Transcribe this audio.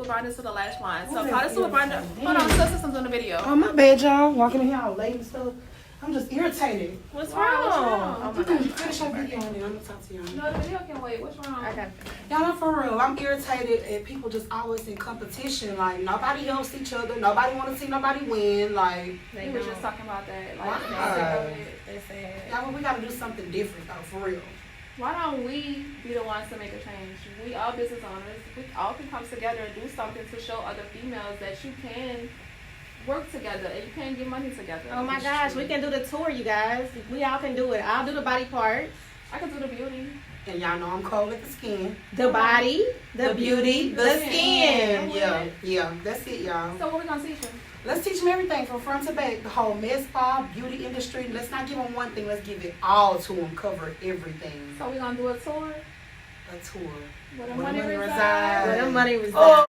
binders to the lash line. So apply the super binder. Hold on, sister, something on the video. Oh, my bad, y'all. Walking in here all late and stuff. I'm just irritated. What's wrong? Oh my God. Finish your video and then I'm gonna talk to y'all. No, the video can wait. What's wrong? Okay. Y'all, I'm for real. I'm irritated at people just always in competition. Like, nobody helps each other. Nobody want to see nobody win. Like, We were just talking about that. Like, why? They said. Y'all, we gotta do something different, though, for real. why don't we be the ones to make a change? We all business owners. We all can come together and do something to show other females that you can work together and you can get money together. Oh my gosh, we can do the tour, you guys. We all can do it. I'll do the body part. I can do the beauty. And y'all know I'm cold at the skin. The body, the beauty, the skin. Yeah, that's it, y'all. So what we gonna teach them? Let's teach them everything from front to back. The whole med spa, beauty industry. Let's not give them one thing. Let's give it all to them. Cover everything. So we gonna do a tour. A tour. Where the Where money money resides. resides. Where the money resides. Oh.